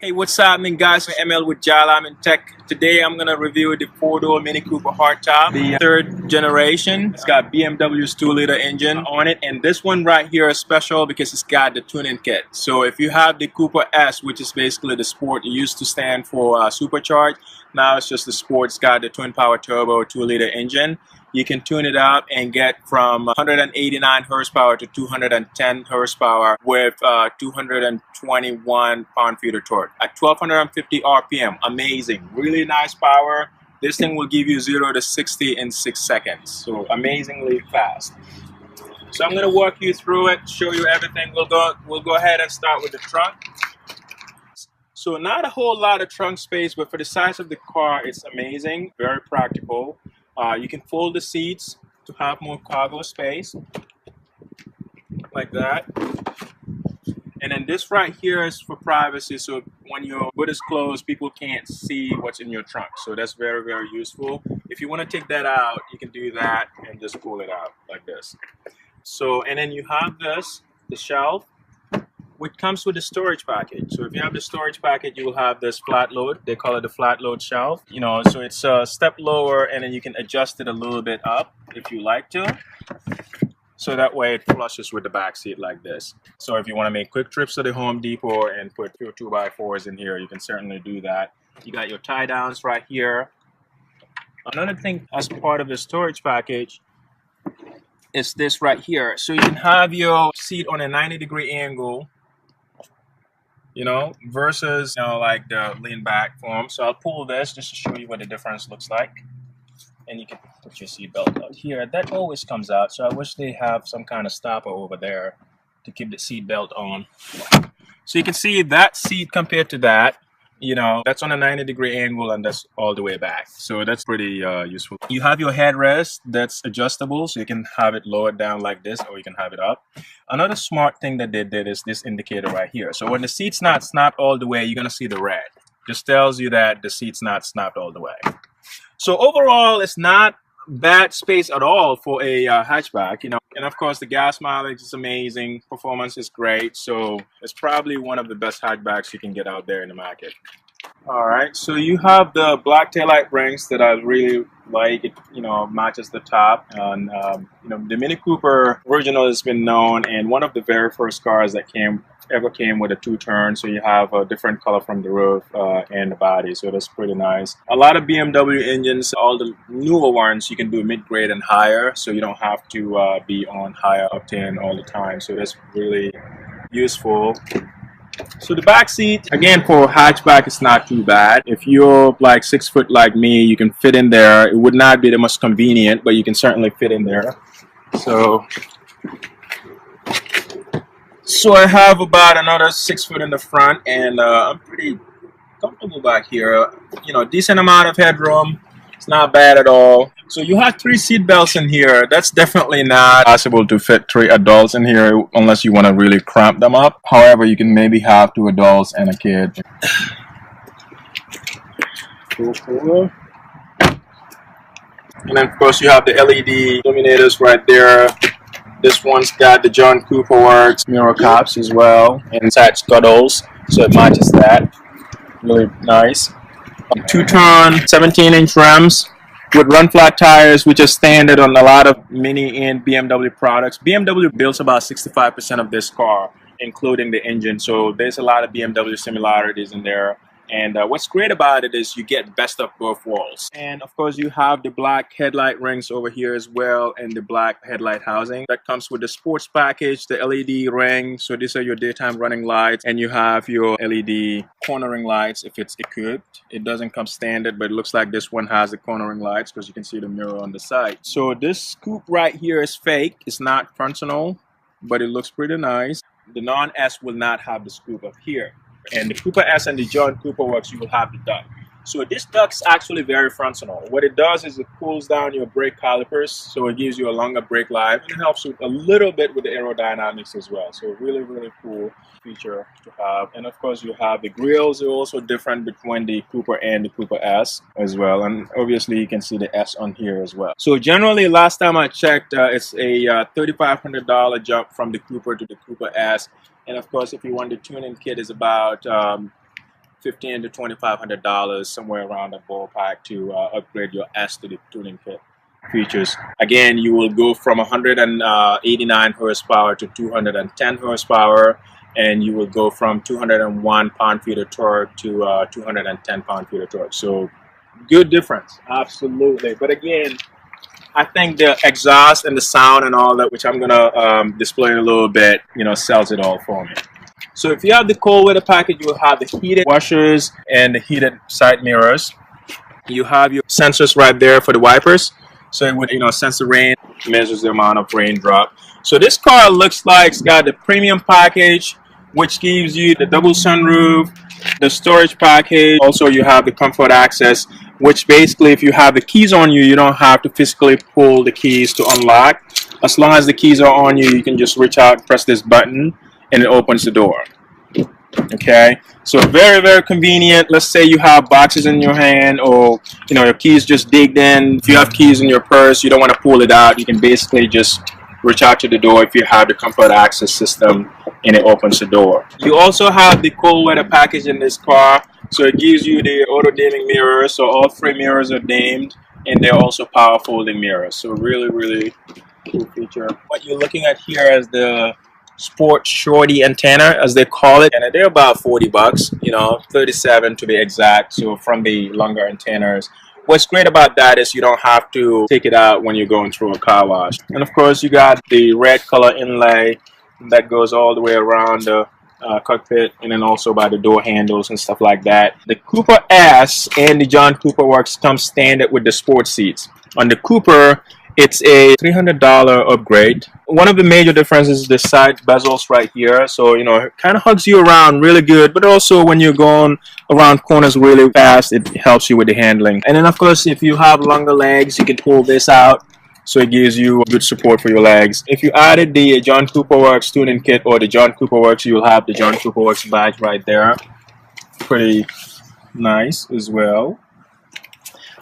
Hey, what's happening, guys? I'm ML with Jala. I'm in Tech. Today I'm gonna review the four-door Mini Cooper Hardtop, the third generation. It's got BMW's 2-liter engine on it, and this one right here is special because it's got the tuning kit. So if you have the Cooper S, which is basically the Sport, it used to stand for supercharged. Now it's just the Sport. It's got the twin power turbo 2-liter engine. You can tune it up and get from 189 horsepower to 210 horsepower with 221 pound-feet of torque at 1250 RPM. Amazing, really nice power. This thing will give you 0 to 60 in 6 seconds, so amazingly fast. So I'm going to walk you through it, show you everything. We'll go ahead and start with the trunk. So not a whole lot of trunk space, but for the size of the car, it's amazing, very practical. You can fold the seats to have more cargo space, like that. And then this right here is for privacy, so when your hood is closed, people can't see what's in your trunk. So that's very, very useful. If you want to take that out, you can do that and just pull it out like this. So, and then you have this, the shelf, which comes with the storage package. So if you have the storage package, you will have this flat load. They call it the flat load shelf. You know, so it's a step lower, and then you can adjust it a little bit up if you like to. So that way it flushes with the back seat like this. So if you want to make quick trips to the Home Depot and put your 2x4s in here, you can certainly do that. You got your tie downs right here. Another thing as part of the storage package is this right here. So you can have your seat on a 90-degree angle, you know, versus, you know, like the lean back form. So I'll pull this just to show you what the difference looks like. And you can put your seatbelt out here. That always comes out, so I wish they have some kind of stopper over there to keep the seatbelt on. So you can see that seat compared to that, you know, that's on a 90-degree angle and that's all the way back. So that's pretty useful. You have your headrest that's adjustable, so you can have it lowered down like this, or you can have it up. Another smart thing that they did is this indicator right here. So when the seat's not snapped all the way, you're gonna see the red. Just tells you that the seat's not snapped all the way. So overall, it's not bad space at all for a hatchback, you know. And of course, the gas mileage is amazing. Performance is great. So it's probably one of the best hatchbacks you can get out there in the market. All right, so you have the black taillight rings that I really like. It, you know, matches the top. And you know, the Mini Cooper original has been known, and one of the very first cars that ever came with a two-turn, so you have a different color from the roof and the body, so that's pretty nice. A lot of BMW engines, all the newer ones, you can do mid-grade and higher, so you don't have to be on higher octane all the time, so that's really useful. So the back seat, again, for hatchback, it's not too bad. If you're like 6 foot like me, you can fit in there. It would not be the most convenient, but you can certainly fit in there. So I have about another 6 foot in the front, and I'm pretty comfortable back here. You know, decent amount of headroom. It's not bad at all. So you have 3 seat belts in here. That's definitely not possible to fit 3 adults in here unless you want to really cramp them up. However, you can maybe have 2 adults and a kid. Cool. And then of course you have the LED illuminators right there. This one's got the John Cooper Works mirror caps as well, and attached cuddles, so it matches that. Really nice. 2-turn 17-inch rims with run flat tires, which is standard on a lot of Mini and BMW products. BMW builds about 65% of this car, including the engine, so there's a lot of BMW similarities in there. And what's great about it is you get best of both worlds. And of course, you have the black headlight rings over here as well, and the black headlight housing. That comes with the sports package, the LED ring. So these are your daytime running lights, and you have your LED cornering lights if it's equipped. It doesn't come standard, but it looks like this one has the cornering lights because you can see the mirror on the side. So this coupe right here is fake. It's not functional, but it looks pretty nice. The non-S will not have the scoop up here. And the Cooper S and the John Cooper Works, you will have the duct. So this duct's actually very functional. What it does is it cools down your brake calipers, so it gives you a longer brake life, and it helps with a little bit with the aerodynamics as well. So really, really cool feature to have. And of course, you have the grills are also different between the Cooper and the Cooper S as well. And obviously, you can see the S on here as well. So generally, last time I checked, it's a $3,500 jump from the Cooper to the Cooper S. And of course, if you want the tuning kit, is about $1,500 to $2,500, somewhere around the ballpark, to upgrade your S to the tuning kit features. Again, you will go from 189 horsepower to 210 horsepower, and you will go from 201 pound-feet of torque to 210 pound-feet of torque. So good difference, absolutely. But again, I think the exhaust and the sound and all that, which I'm gonna display in a little bit, sells it all for me. So if you have the cold weather package, you will have the heated washers and the heated side mirrors. You have your sensors right there for the wipers. So it would, sense the rain, measures the amount of raindrop. So this car looks like it's got the premium package, which gives you the double sunroof, the storage package. Also, you have the comfort access, which basically, if you have the keys on you, you don't have to physically pull the keys to unlock. As long as the keys are on you, you can just reach out, press this button, and it opens the door. Okay, so very, very convenient. Let's say you have boxes in your hand, or your keys just digged in. If you have keys in your purse, you don't want to pull it out, you can basically just reach out to the door if you have the comfort access system, and it opens the door. You also have the cold weather package in this car, so it gives you the auto dimming mirrors. So all 3 mirrors are dimmed, and they're also power folding mirrors. So really, really cool feature. What you're looking at here is the Sport Shorty antenna, as they call it, and they're about 40 bucks, 37 to be exact. So from the longer antennas, what's great about that is you don't have to take it out when you're going through a car wash. And of course, you got the red color inlay that goes all the way around the cockpit, and then also by the door handles and stuff like that. The Cooper S and the John Cooper Works come standard with the sports seats. On the Cooper, it's a $300 upgrade. One of the major differences is the side bezels right here. So, it kind of hugs you around really good, but also when you're going around corners really fast, it helps you with the handling. And then, of course, if you have longer legs, you can pull this out. So it gives you good support for your legs. If you added the John Cooper Works tuning kit or the John Cooper Works, you'll have the John Cooper Works badge right there. Pretty nice as well.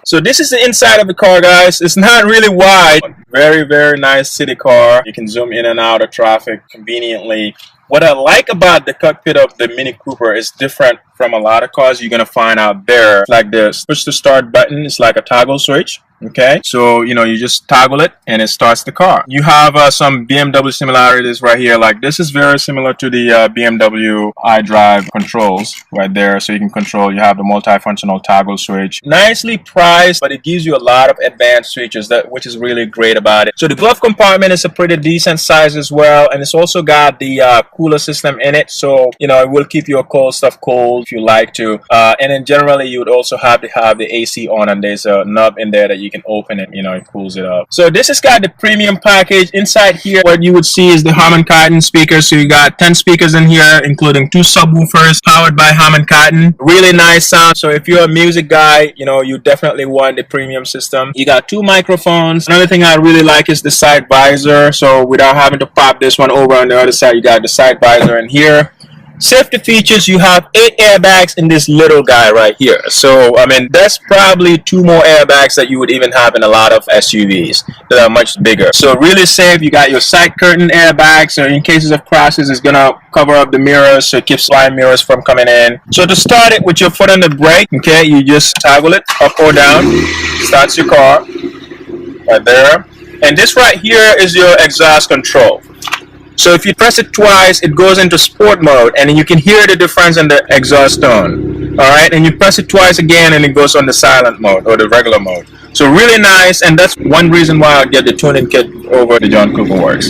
So this is the inside of the car, guys. It's not really wide. Very, very nice city car. You can zoom in and out of traffic conveniently. What I like about the cockpit of the Mini Cooper is different from a lot of cars you're going to find out there. Like the push to start button, it's like a toggle switch. Okay, so you just toggle it and it starts the car. You have some BMW similarities right here. Like this is very similar to the BMW iDrive controls right there. So you can control, you have the multifunctional toggle switch. Nicely priced, but it gives you a lot of advanced features, which is really great about it. So the glove compartment is a pretty decent size as well, and it's also got the cooler system in it. So it will keep your cold stuff cold if you like to. And then generally you would also have to have the AC on, and there's a knob in there that you can open it, it cools it up. So this has got the premium package. Inside here, what you would see is the Harman Kardon speakers. So you got 10 speakers in here, including 2 subwoofers powered by Harman Kardon. Really nice sound. So if you're a music guy, you definitely want the premium system. You got 2 microphones. Another thing I really like is the side visor. So without having to pop this one over on the other side, you got the side visor in here. Safety features, you have 8 airbags in this little guy right here. So, that's probably 2 more airbags that you would even have in a lot of SUVs that are much bigger. So, really safe. You got your side curtain airbags. So, in cases of crashes, it's going to cover up the mirrors, so it keeps slide mirrors from coming in. So, to start it with your foot on the brake, okay, you just toggle it up or down. Starts your car right there. And this right here is your exhaust control. So if you press it twice, it goes into sport mode, and then you can hear the difference in the exhaust tone. Alright, and you press it twice again, and it goes on the silent mode, or the regular mode. So really nice, and that's one reason why I get the tuning kit over the John Cooper Works.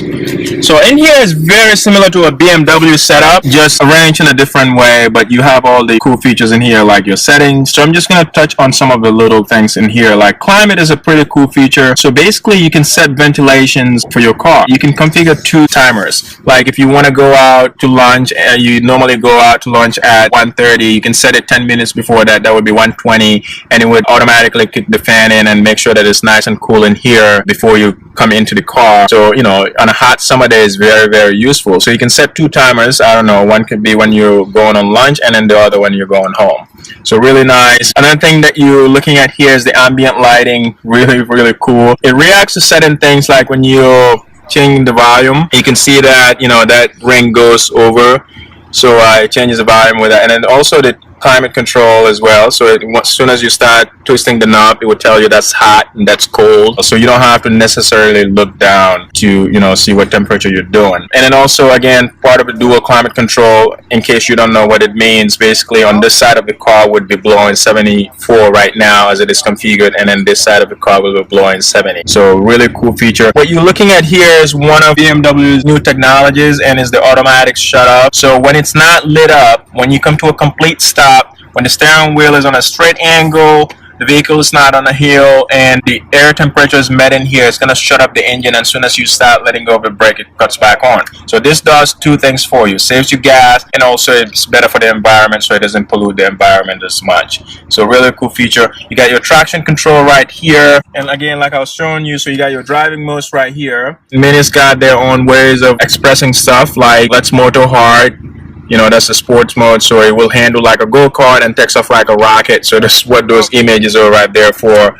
So in here is very similar to a BMW setup, just arranged in a different way, but you have all the cool features in here, like your settings. So I'm just going to touch on some of the little things in here. Like climate is a pretty cool feature. So basically you can set ventilations for your car. You can configure 2 timers. Like if you want to go out to lunch, you normally go out to lunch at 1:30, you can set it 10 minutes before that. That would be 1:20, and it would automatically kick the fan in and make sure that it's nice and cool in here before you come into the car. So on a hot summer day is very, very useful. So you can set 2 timers. I don't know, one could be when you're going on lunch, and then the other when you're going home. So really nice. Another thing that you're looking at here is the ambient lighting. Really, really cool. It reacts to certain things, like when you're changing the volume, you can see that that ring goes over. So it changes the volume with that. And then also the climate control as well. So as soon as you start twisting the knob, it will tell you that's hot and that's cold. So you don't have to necessarily look down to, you know, see what temperature you're doing. And then also, again, part of the dual climate control, in case you don't know what it means, basically on this side of the car would be blowing 74 right now as it is configured, and then this side of the car will be blowing 70. So really cool feature. What you're looking at here is one of BMW's new technologies, and is the automatic shut off. So when it's not lit up, when you come to a complete stop, when the steering wheel is on a straight angle, the vehicle is not on a hill, and the air temperature is met in here, it's going to shut up the engine. As soon as you start letting go of the brake, it cuts back on. So this does two things for you: saves you gas, and also it's better for the environment, so it doesn't pollute the environment as much. So really cool feature. You got your traction control right here, and again, like I was showing you, so you got your driving modes right here. Mini's got their own ways of expressing stuff, like let's motor hard. You know, that's the sports mode, so it will handle like a go-kart and takes off like a rocket. So that's what those images are right there for.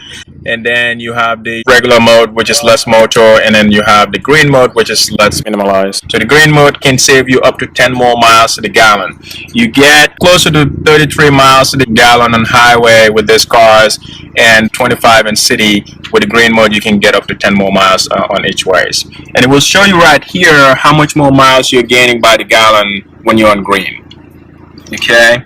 And then you have the regular mode, which is less motor, and then you have the green mode, which is less minimalized. So the green mode can save you up to 10 more miles to the gallon. You get closer to 33 miles to the gallon on highway with these cars, and 25 in city. With the green mode, you can get up to 10 more miles on each ways. And it will show you right here how much more miles you're gaining by the gallon when you're on green. Okay,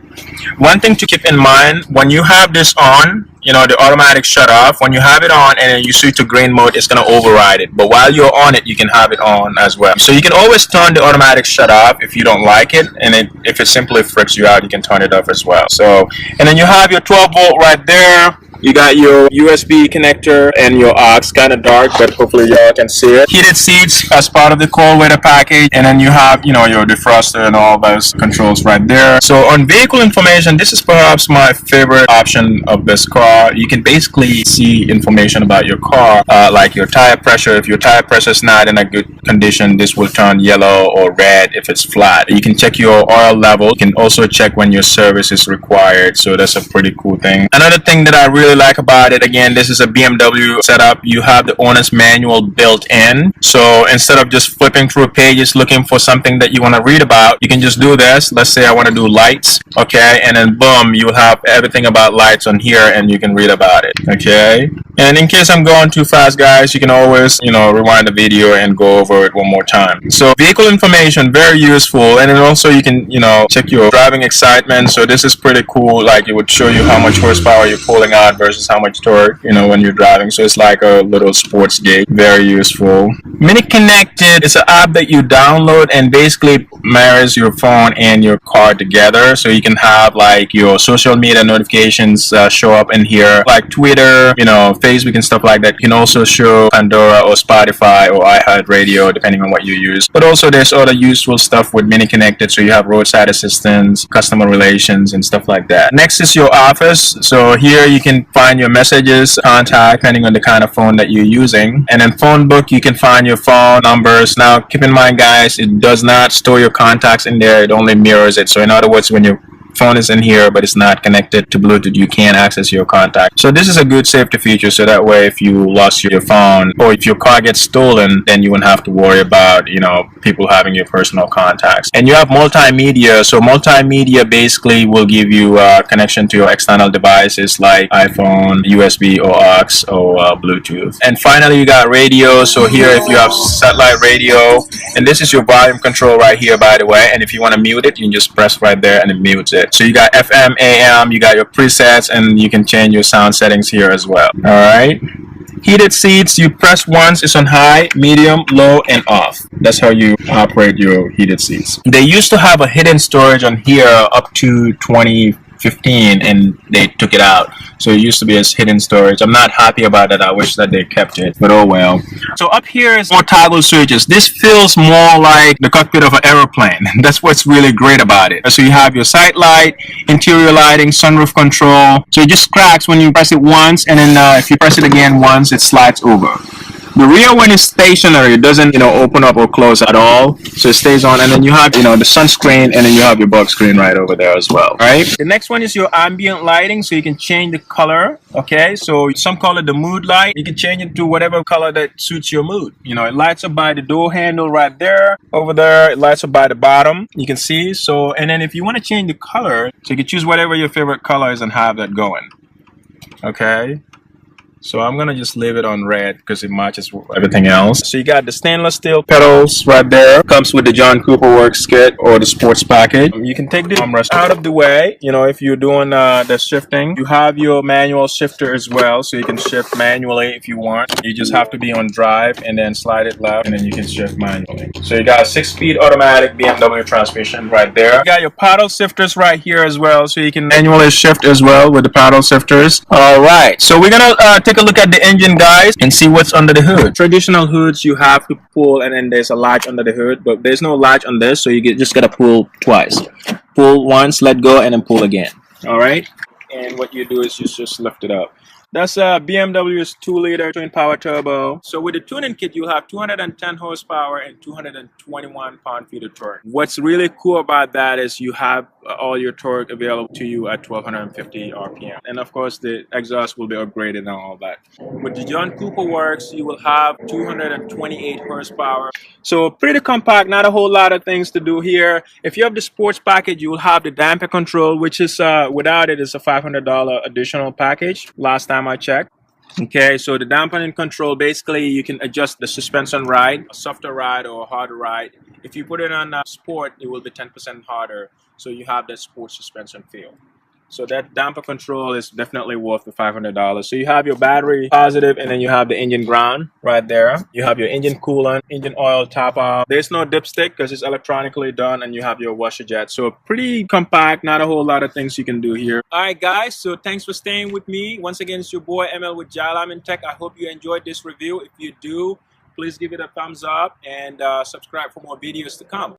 one thing to keep in mind, when you have this on, you know, the automatic shut off, when you have it on and then you switch to green mode, it's going to override it. But while you're on it, you can have it on as well. So you can always turn the automatic shut off if you don't like it, and if it simply freaks you out, you can turn it off as well. So, and then you have your 12 volt right there. You got your USB connector and your aux, kind of dark, but hopefully y'all can see it. Heated seats as part of the cold weather package, and then you have, you know, your defroster and all those controls right there. So on vehicle information, this is perhaps my favorite option of this car. You can basically see information about your car, like your tire pressure. If your tire pressure is not in a good condition, this will turn yellow or red if it's flat. You can check your oil level. You can also check when your service is required. So that's a pretty cool thing. Another thing that I really like about it, again, this is a BMW setup. You have the owner's manual built in, so instead of just flipping through pages looking for something that you want to read about, you can just do this. Let's say I want to do lights, okay, and then boom, you have everything about lights on here, and you can read about it. Okay, and in case I'm going too fast, guys, you can always, you know, rewind the video and go over it one more time. So vehicle information, very useful. And then also you can, you know, check your driving excitement. So this is pretty cool. Like it would show you how much horsepower you're pulling out versus how much torque, you know, when you're driving. So it's like a little sports gauge. Very useful. Mini Connected is an app that you download and basically marries your phone and your car together. So you can have like your social media notifications show up in here, like Twitter, you know, Facebook and stuff like that. You can also show Pandora or Spotify or iHeartRadio, depending on what you use. But also there's other useful stuff with Mini Connected. So you have roadside assistance, customer relations, and stuff like that. Next is your office. So here you can find your messages, contact, depending on the kind of phone that you're using. And then phone book, you can find your phone numbers. Now, keep in mind, guys, it does not store your contacts in there. It only mirrors it. So in other words, when your phone is in here but it's not connected to Bluetooth, you can't access your contact. So this is a good safety feature, so that way if you lost your phone or if your car gets stolen, then you won't have to worry about, you know, people having your personal contacts. And you have multimedia. So multimedia basically will give you a connection to your external devices like iPhone, USB or aux or Bluetooth. And finally you got radio. So here if you have satellite radio, and this is your volume control right here, by the way, and if you want to mute it, you can just press right there and it mutes it. So you got FM, AM, you got your presets, and you can change your sound settings here as well. Alright. Heated seats, you press once, it's on high, medium, low, and off. That's how you operate your heated seats. They used to have a hidden storage on here up to 2015, and they took it out. So it used to be as hidden storage. I'm not happy about that. I wish that they kept it, but oh well. So up here is more toggle switches. This feels more like the cockpit of an aeroplane. That's what's really great about it. So you have your sight light, interior lighting, sunroof control. So it just cracks when you press it once, and then if you press it again once, it slides over. The rear one is stationary. It doesn't, open up or close at all. So it stays on. And then you have, the sunscreen, and then you have your bug screen right over there as well. All right. The next one is your ambient lighting. So you can change the color. Okay. So some call it the mood light. You can change it to whatever color that suits your mood. It lights up by the door handle right there. Over there, it lights up by the bottom. You can see. So, and then if you want to change the color, so you can choose whatever your favorite color is and have that going. Okay. So I'm going to just leave it on red because it matches everything else. So you got the stainless steel pedals right there. Comes with the John Cooper Works kit or the sports package. You can take the armrest out of the way. If you're doing the shifting, you have your manual shifter as well. So you can shift manually if you want. You just have to be on drive and then slide it left and then you can shift manually. So you got a 6-speed automatic BMW transmission right there. You got your paddle shifters right here as well. So you can manually shift as well with the paddle shifters. All right. So we're going to take a look at the engine, guys, and see what's under the hood. Traditional hoods you have to pull and then there's a latch under the hood, but there's no latch on this, so you just gotta pull twice. Pull once, let go, and then pull again. All right. And what you do is you just lift it up. That's BMW's 2-liter twin power turbo. So with the tuning kit, you have 210 horsepower and 221 pound-feet of torque. What's really cool about that is you have all your torque available to you at 1250 RPM. And of course, the exhaust will be upgraded and all that. With the John Cooper Works, you will have 228 horsepower. So pretty compact, not a whole lot of things to do here. If you have the sports package, you will have the damper control, which is without it is a $500 additional package. Last time I checked. Okay, so the dampening control, basically you can adjust the suspension ride, a softer ride or a harder ride. If you put it on sport, it will be 10% harder, so you have that sports suspension feel. So that damper control is definitely worth the $500. So you have your battery positive, and then you have the engine ground right there. You have your engine coolant, engine oil top off. There's no dipstick because it's electronically done, and you have your washer jet. So pretty compact, not a whole lot of things you can do here. All right, guys. So thanks for staying with me. Once again, it's your boy ML with Jalam in Tech. I hope you enjoyed this review. If you do, please give it a thumbs up and subscribe for more videos to come.